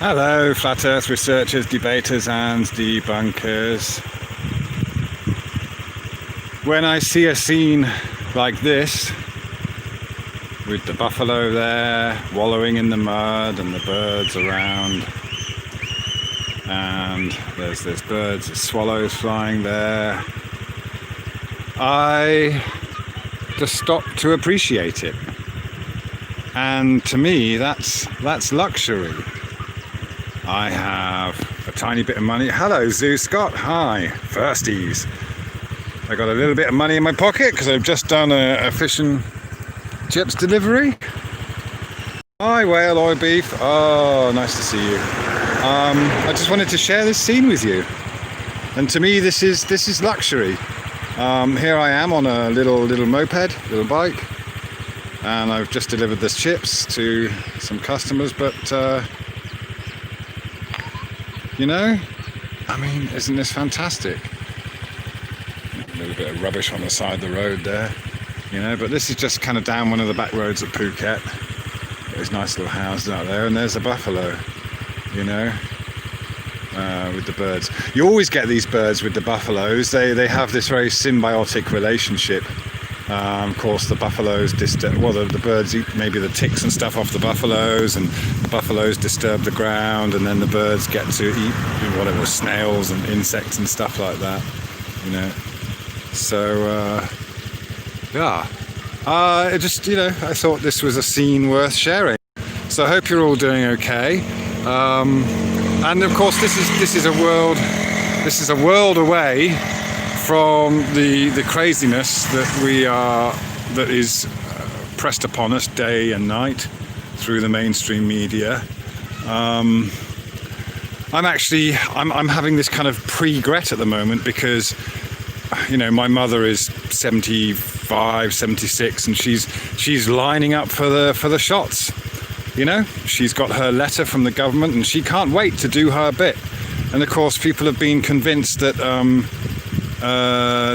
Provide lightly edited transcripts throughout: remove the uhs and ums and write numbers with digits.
Hello, flat earth researchers, debaters and debunkers. When I see a scene like this, with the buffalo there, wallowing in the mud and the birds around, and there's birds, swallows flying there, I just stop to appreciate it. And to me, that's luxury. I have a tiny bit of money. Hello, Zoo Scott. Hi, firsties. I got a little bit of money in my pocket because I've just done a fish and chips delivery. Hi, whale oil beef. Oh, nice to see you. I just wanted to share this scene with you. And to me, this is luxury. Here I am on a little moped, little bike, and I've just delivered this chips to some customers, but you know, I mean, isn't this fantastic? A little bit of rubbish on the side of the road there, you know, but this is just kind of down one of the back roads at Phuket. There's nice little houses out there, and there's a buffalo, you know, with the birds. You always get these birds with the buffaloes. They have this very symbiotic relationship. Of course, the buffaloes the birds eat maybe the ticks and stuff off the buffaloes, and the buffaloes disturb the ground, and then the birds get to eat whatever, snails and insects and stuff like that, you know. So yeah, I thought this was a scene worth sharing. So I hope you're all doing okay. And of course, this is a world away from the craziness that is pressed upon us day and night through the mainstream media. I'm having this kind of Pregret at the moment because, you know, my mother is 75, 76, and she's lining up for the shots. You know, she's got her letter from the government and she can't wait to do her bit. And of course, people have been convinced that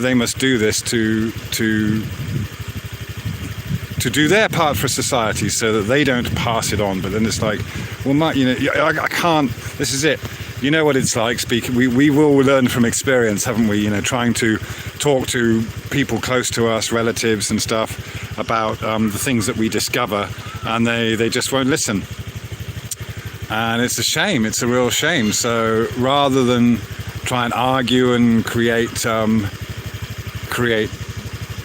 they must do this to do their part for society so that they don't pass it on. But then it's like, well, you know, I can't. This is it. You know what it's like speaking. We will learn from experience, haven't we? You know, trying to talk to people close to us, relatives and stuff, about the things that we discover, and they just won't listen. And it's a shame. It's a real shame. So rather than try and argue and create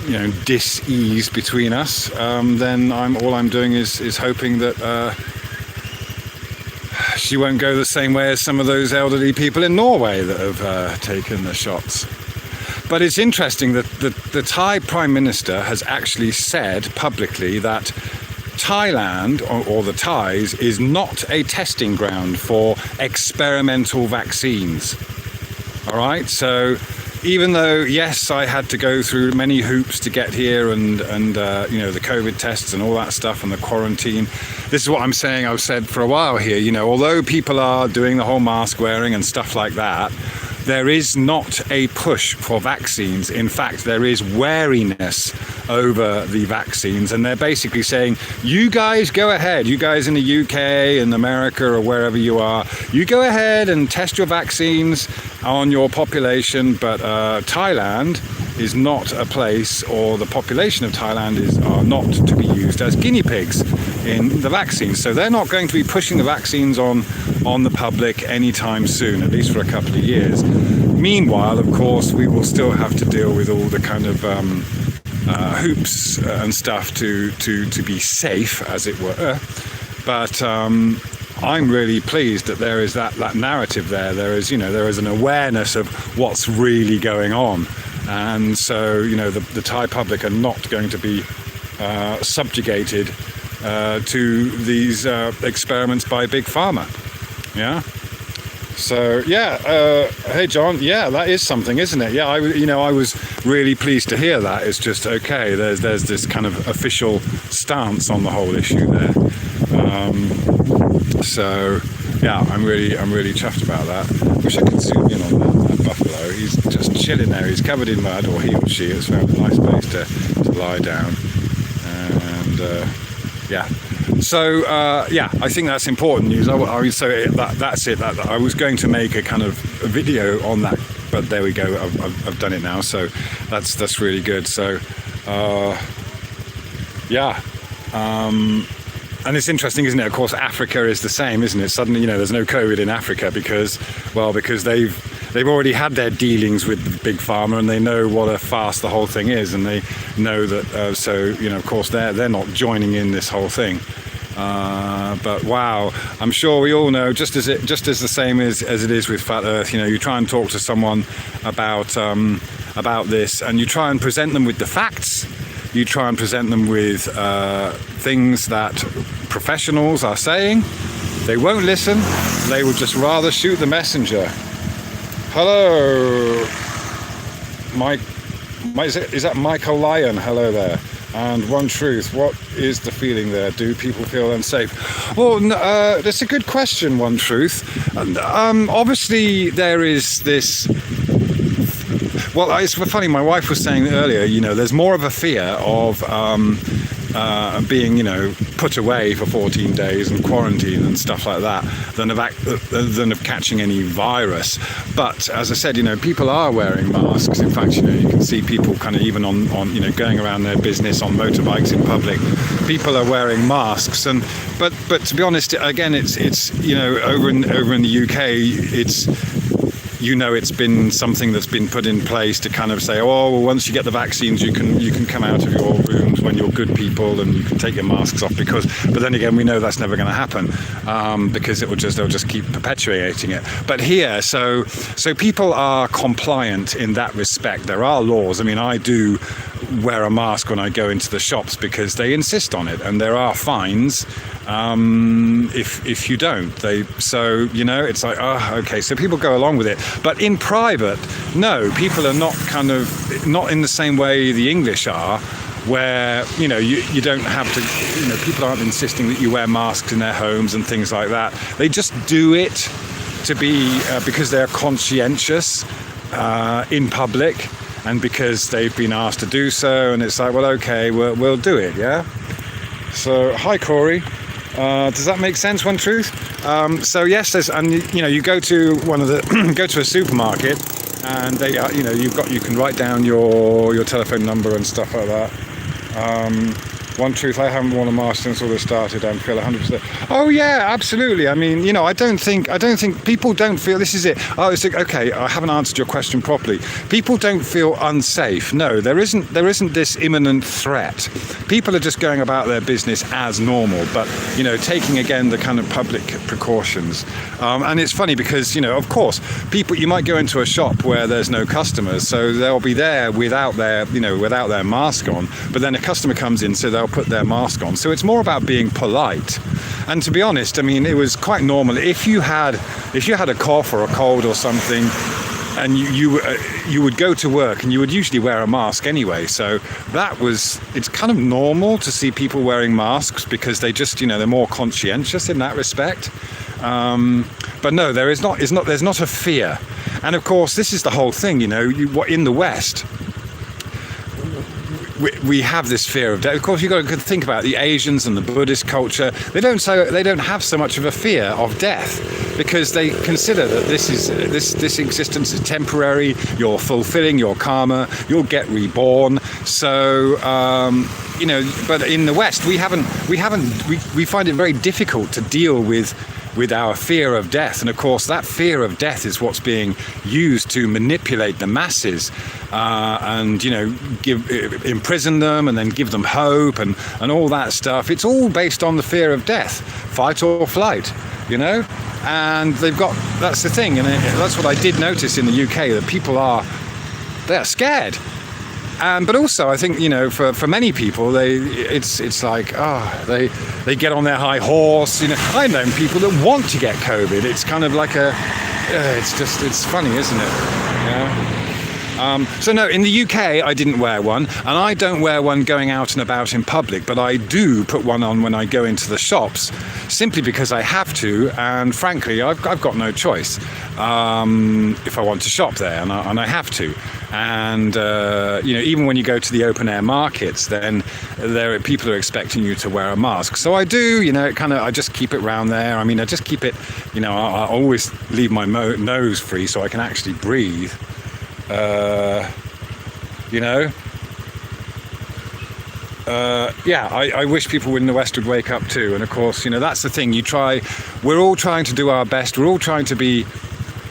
you know, dis-ease between us, then all I'm doing is hoping that she won't go the same way as some of those elderly people in Norway that have taken the shots. But it's interesting that the Thai Prime Minister has actually said publicly that Thailand, or the Thais, is not a testing ground for experimental vaccines. All right, so even though, yes, I had to go through many hoops to get here and you know, the COVID tests and all that stuff and the quarantine, this is what I'm saying. I've said for a while here, you know, although people are doing the whole mask wearing and stuff like that, there is not a push for vaccines. In fact, there is wariness over the vaccines, and they're basically saying, you guys go ahead, you guys in the UK and America or wherever you are, you go ahead and test your vaccines on your population, but Thailand is not a place, or the population of Thailand are not to be used as guinea pigs in the vaccines. So they're not going to be pushing the vaccines on the public anytime soon, at least for a couple of years. Meanwhile, of course, we will still have to deal with all the kind of hoops and stuff to be safe, as it were. But I'm really pleased that there is that narrative there. There is an awareness of what's really going on. And so, you know, the Thai public are not going to be subjugated to these experiments by Big Pharma. Yeah. So yeah, hey John, yeah, that is something, isn't it? Yeah, I was really pleased to hear that. It's just okay. There's this kind of official stance on the whole issue there. So yeah, I'm really chuffed about that. Wish I could zoom in on that buffalo. He's just chilling there. He's covered in mud, or he or she has found a nice place to lie down. And yeah, So yeah, I think that's important news. That's it. I was going to make a kind of a video on that, but there we go. I've done it now. So that's really good. So yeah. And it's interesting, isn't it? Of course, Africa is the same, isn't it? Suddenly, there's no COVID in Africa because they've already had their dealings with the big pharma, and they know what a farce the whole thing is, and they know that. Of course, they're not joining in this whole thing. But wow, I'm sure we all know, just as the same as it is with Flat Earth. You try and talk to someone about this, and you try and present them with the facts. You try and present them with things that professionals are saying. They won't listen. They would just rather shoot the messenger. Hello, Mike. Is that Michael Lyon? Hello there. And One Truth, what is the feeling there? Do people feel unsafe? Well, that's a good question, One Truth. Obviously, there is this. Well, it's funny. My wife was saying earlier. There's more of a fear of being, put away for 14 days and quarantine and stuff like that than of catching any virus. But as I said, people are wearing masks. In fact, you can see people kind of even on going around their business on motorbikes in public. People are wearing masks, but to be honest, again, it's over in the UK, it's been something that's been put in place to kind of say, well, once you get the vaccines, you can come out of your rooms when you're good people and you can take your masks off. But then again, we know that's never going to happen because they'll just keep perpetuating it. But here, so people are compliant in that respect. There are laws. I mean, I do wear a mask when I go into the shops because they insist on it, and there are fines if you don't. It's like, okay, so people go along with it. But in private, no, people are not in the same way the English are, where you don't have to, people aren't insisting that you wear masks in their homes and things like that. They just do it to be because they're conscientious in public, and because they've been asked to do so, and it's like, well, okay, we'll do it, yeah. So hi, Corey. Does that make sense, One Truth? So yes, you go to go to a supermarket, and they you can write down your telephone number and stuff like that. One Truth, I haven't worn a mask since all this started. I feel 100%. Oh yeah, absolutely. I mean, I don't think people don't feel, this is it. Oh, it's okay. I haven't answered your question properly. People don't feel unsafe. No, there isn't this imminent threat. People are just going about their business as normal, but taking again the kind of public precautions. And it's funny because of course, you might go into a shop where there's no customers, so they'll be there without their mask on. But then a customer comes in, so they'll put their mask on. So it's more about being polite. And to be honest, I mean, it was quite normal. If you had a cough or a cold or something, and you would go to work, and you would usually wear a mask anyway. So it's kind of normal to see people wearing masks because they just, they're more conscientious in that respect. But no, there's not a fear. And of course, this is the whole thing, in the West, we have this fear of death. Of course, you've got to think about the Asians and the Buddhist culture. They don't have so much of a fear of death because they consider that this existence is temporary. You're fulfilling your karma. You'll get reborn. So but in the West, we find it very difficult to deal with our fear of death. And of course, that fear of death is what's being used to manipulate the masses and imprison them and then give them hope and all that stuff. It's all based on the fear of death, fight or flight, and that's the thing. And that's what I did notice in the UK, that people they're scared. But also, I think for many people, it's like they get on their high horse. I've known people that want to get COVID. It's kind of like it's funny, isn't it? Yeah. So no, in the UK I didn't wear one, and I don't wear one going out and about in public, but I do put one on when I go into the shops, simply because I have to, and frankly I've got no choice if I want to shop there, and I have to. And you know, even when you go to the open air markets, then people are expecting you to wear a mask. So I do, you know, I just keep it round there. I mean, I just keep it, you know, I always leave my nose free so I can actually breathe. You know, yeah, I wish people in the West would wake up too. And of course, you know, that's the thing. We're all trying to do our best. We're all trying to be.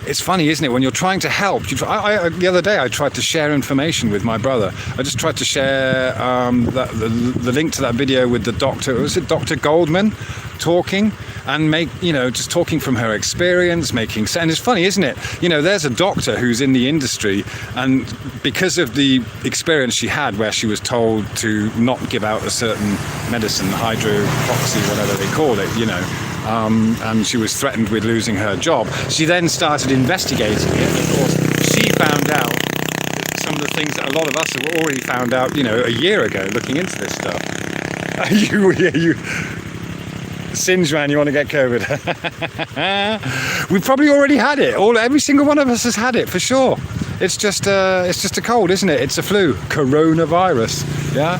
It's funny, isn't it? When you're trying to help, the other day I tried to share information with my brother. I just tried to share the link to that video with the doctor. Was it Dr. Goldman talking? And just talking from her experience, making sense. And it's funny, isn't it? You know, there's a doctor who's in the industry, and because of the experience she had where she was told to not give out a certain medicine, hydroxy, whatever they call it, you know, and she was threatened with losing her job. She then started investigating it. Of course, she found out some of the things that a lot of us have already found out, you know, a year ago, looking into this stuff. Singe, man, you want to get COVID? We've probably already had it. Every single one of us has had it, for sure. It's just a cold, isn't it? It's a flu. Coronavirus. Yeah.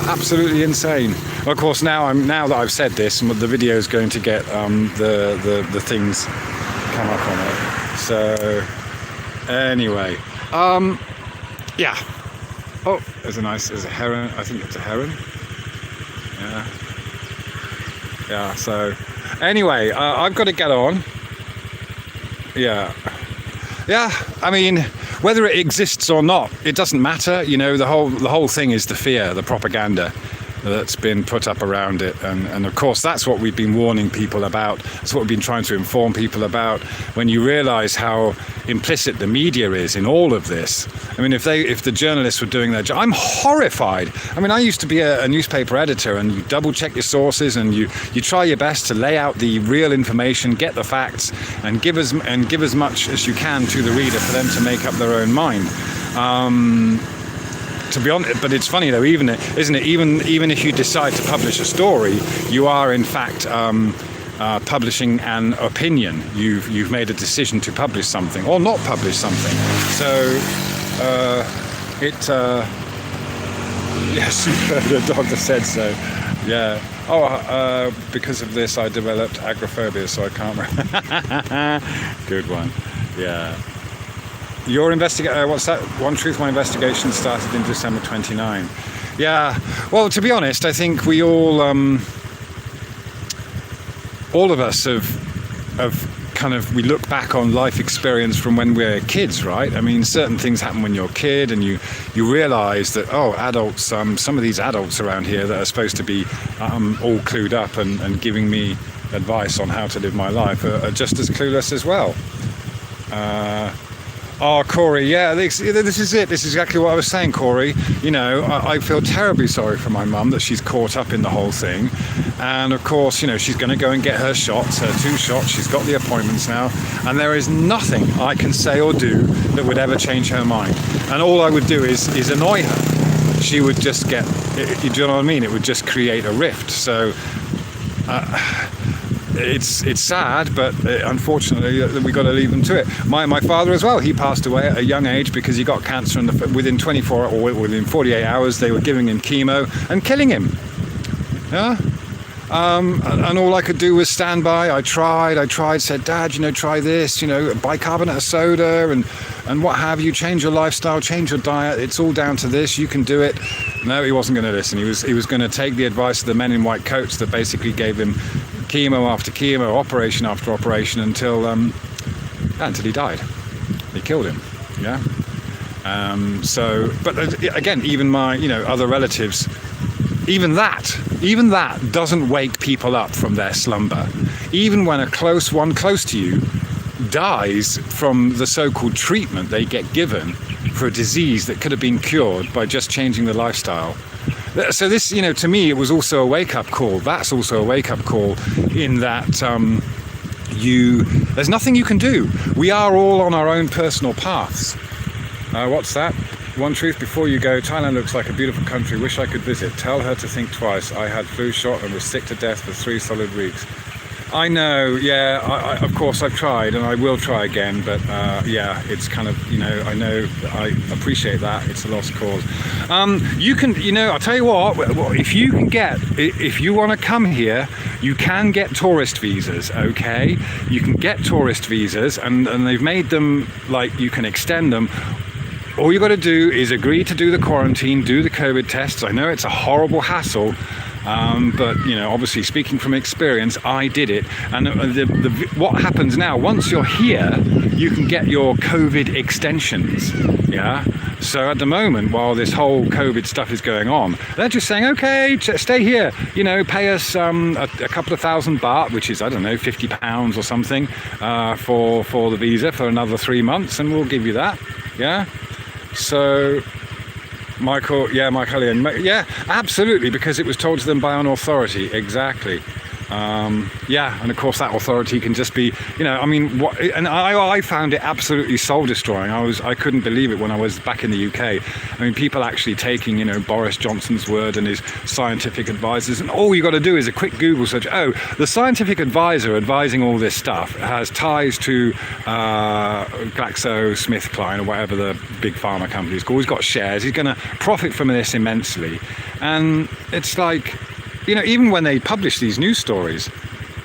Absolutely insane. Well, of course, now that I've said this, the video is going to get the things come up on it. So anyway, yeah. Oh, there's a heron. I think it's a heron. Yeah. Yeah. So anyway, I've got to get on. Yeah. Yeah. I mean, whether it exists or not, it doesn't matter. You know, the whole thing is the fear, the propaganda that's been put up around it, and of course that's what we've been warning people about. That's what we've been trying to inform people about. When you realise how implicit the media is in all of this, I mean, if the journalists were doing their job, I'm horrified. I mean, I used to be a newspaper editor, and you double check your sources, and you try your best to lay out the real information, get the facts, and give as much as you can to the reader for them to make up their own mind. To be honest, but it's funny though, isn't it? Even if you decide to publish a story, you are in fact publishing an opinion. You've made a decision to publish something or not publish something. So yes, the doctor said so. Yeah. Oh, because of this, I developed agoraphobia, so I can't. Good one. Yeah. Your what's that? One Truth, My investigation started in December 29. Yeah. Well, to be honest, I think we all of us have kind of, we look back on life experience from when we're kids, right? I mean, certain things happen when you're a kid, and you realise that, oh, adults, some of these adults around here that are supposed to be all clued up and giving me advice on how to live my life are just as clueless as well. Oh, Corey, yeah, this is it. This is exactly what I was saying, Corey. You know, I feel terribly sorry for my mum that she's caught up in the whole thing. And of course, you know, she's going to go and get her shots, her 2 shots. She's got the appointments now. And there is nothing I can say or do that would ever change her mind. And all I would do is annoy her. She would just get, do you know what I mean? It would just create a rift. So it's sad, but unfortunately we got to leave them to it. My father as well, he passed away at a young age because he got cancer, and within 24 or within 48 hours they were giving him chemo and killing him. Yeah. And all I could do was stand by. I tried, said, Dad, you know, try this, you know, bicarbonate of soda and what have you, change your lifestyle, change your diet, it's all down to this, you can do it. No, he wasn't going to listen. He was going to take the advice of the men in white coats that basically gave him chemo after chemo, operation after operation until he died. They killed him. Yeah. So, but again, even my, you know, other relatives, even that doesn't wake people up from their slumber. Even when a close to you dies from the so-called treatment they get given for a disease that could have been cured by just changing the lifestyle. So this, you know, to me, it was also a wake-up call. That's also a wake-up call in that there's nothing you can do. We are all on our own personal paths. What's that? One truth before you go, Thailand looks like a beautiful country. Wish I could visit. Tell her to think twice. I had flu shot and was sick to death for 3 solid weeks. I know, yeah, I, of course I've tried and I will try again, but yeah, it's kind of, I know, I appreciate that, it's a lost cause. You can, I'll tell you what, if you want to come here, you can get tourist visas, okay? You can get tourist visas and they've made them, like, you can extend them. All you got to do is agree to do the quarantine, do the COVID tests. I know it's a horrible hassle. But obviously speaking from experience, I did it, and what happens now, once you're here, you can get your COVID extensions. Yeah, so at the moment, while this whole COVID stuff is going on, they're just saying, okay, stay here, pay us a couple of thousand baht, which is, I don't know, £50 or something, for the visa for another 3 months, and we'll give you that. Yeah, so Michael Elliott, yeah, absolutely, because it was told to them by an authority, exactly. Yeah, and of course that authority can just be, I found it absolutely soul destroying. I couldn't believe it when I was back in the UK. I mean, people actually taking, Boris Johnson's word and his scientific advisors, and all you got to do is a quick Google search. Oh, the scientific advisor advising all this stuff has ties to GlaxoSmithKline or whatever the big pharma company is called. He's got shares. He's going to profit from this immensely, and it's like, even when they publish these news stories,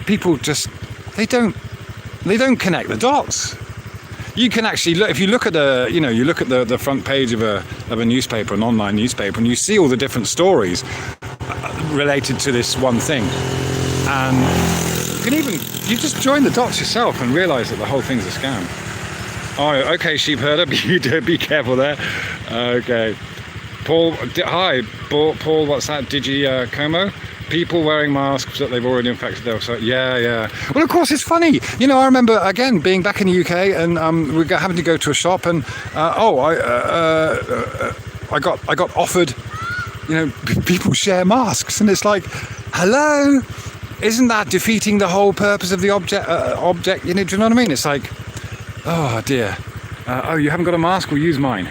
people just, they don't connect the dots. You can actually look, if you look at the front page of a newspaper, an online newspaper, and you see all the different stories related to this one thing, and you just join the dots yourself and realize that the whole thing's a scam. Oh, okay, sheep herder, be careful there. Okay. Paul, hi, Paul, what's that? Digi Como? People wearing masks that they've already infected themselves. Yeah. Well, of course, it's funny. I remember, again, being back in the UK and we were having to go to a shop and, I got offered, people share masks. And it's like, hello? Isn't that defeating the whole purpose of the object? Do you know what I mean? It's like, oh, dear. You haven't got a mask? Well, use mine.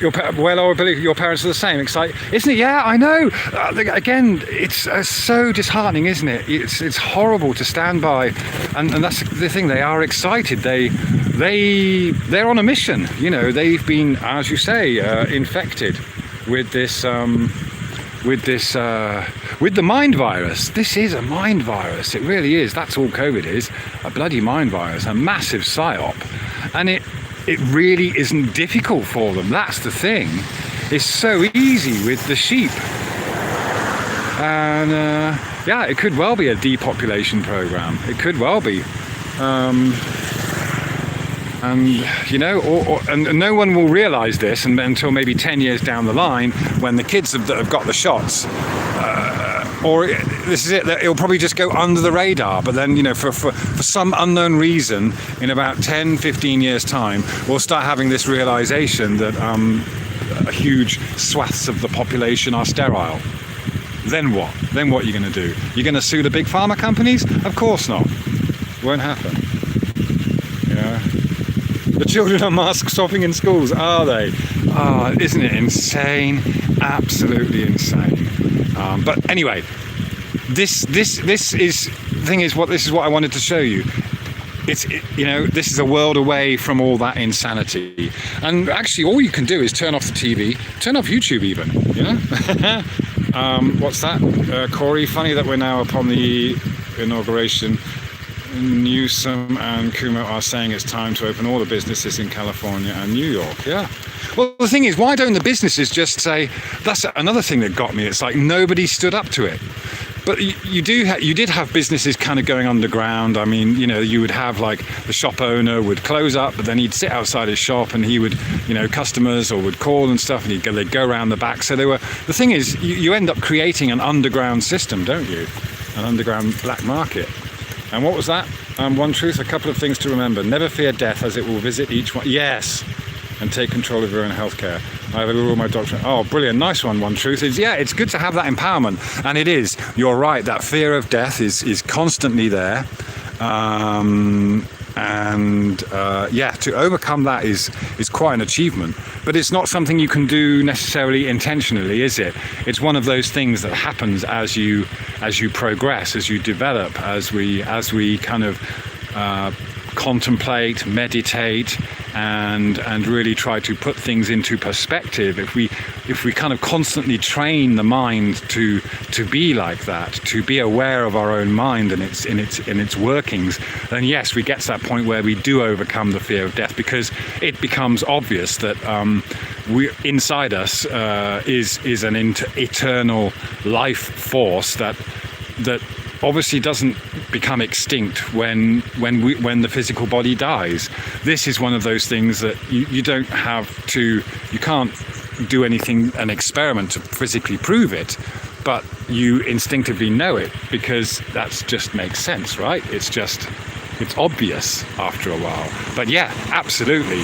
I believe your parents are the same. It's like, isn't it? Yeah, I know. Again, it's so disheartening, isn't it? It's horrible to stand by, and that's the thing. They are excited. They're on a mission. They've been, as you say, infected with this with the mind virus. This is a mind virus. It really is. That's all COVID is. A bloody mind virus. A massive psyop, and it really isn't difficult for them. That's the thing. It's so easy with the sheep. And yeah, it could well be a depopulation program. It could well be. And no one will realize this until maybe 10 years down the line when the kids that have got the shots, or this is it, it'll probably just go under the radar. But then, for some unknown reason, in about 10, 15 years time, we'll start having this realization that huge swaths of the population are sterile. Then what? Then what are you going to do? You're going to sue the big pharma companies? Of course not. Won't happen. The children are mask swapping in schools, are they? Oh, isn't it insane? Absolutely insane. But anyway, this is what I wanted to show you. This is a world away from all that insanity. And actually, all you can do is turn off the TV, turn off YouTube even. What's that, Corey? Funny that we're now upon the inauguration. Newsom and Cuomo are saying it's time to open all the businesses in California and New York. Yeah. Well, the thing is, why don't the businesses just say? That's another thing that got me. It's like nobody stood up to it. But you did have businesses kind of going underground. I mean, you would have like the shop owner would close up, but then he'd sit outside his shop and he would, customers or would call and stuff, and they'd go around the back. So the thing is, you end up creating an underground system, don't you? An underground black market. And what was that? One truth, a couple of things to remember. Never fear death, as it will visit each one. Yes. And take control of your own healthcare. I have all my doctor. Oh, brilliant. Nice one, One Truth. It's good to have that empowerment. And it is. You're right. That fear of death is constantly there. And to overcome that is quite an achievement. But it's not something you can do necessarily intentionally, is it? It's one of those things that happens as you progress, as you develop, as we kind of contemplate, meditate, and really try to put things into perspective. If we kind of constantly train the mind to be like that, to be aware of our own mind and its workings, then yes, we get to that point where we do overcome the fear of death, because it becomes obvious that we inside us is an eternal life force that obviously doesn't become extinct when the physical body dies. This is one of those things that you can't do an experiment to physically prove it, but you instinctively know it, because that's just makes sense, right? It's obvious after a while. But yeah, absolutely.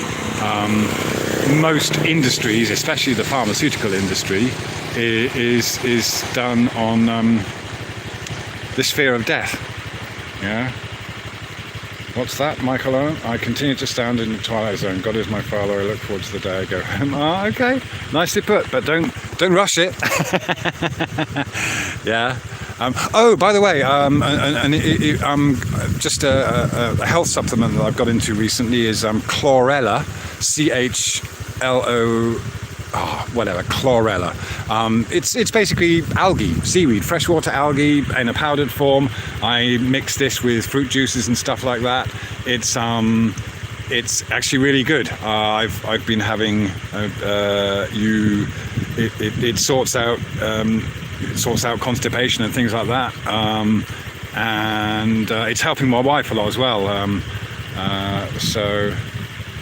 Most industries, especially the pharmaceutical industry, is done on this fear of death. Yeah. What's that, Michael Owen? I continue to stand in the twilight zone. God is my father. I look forward to the day I go home. Oh, okay. Nicely put, but don't rush it. Yeah. By the way, just a health supplement that I've got into recently is chlorella, CHLO. Chlorella. It's basically algae, seaweed, freshwater algae in a powdered form. I mix this with fruit juices and stuff like that. It's actually really good. I've been having it sorts out constipation and things like that, and it's helping my wife a lot as well. So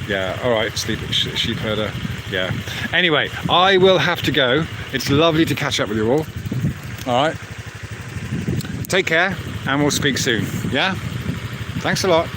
yeah, all right, sheep herder. Yeah. Anyway, I will have to go. It's lovely to catch up with you all. All right. Take care, and we'll speak soon. Yeah? Thanks a lot.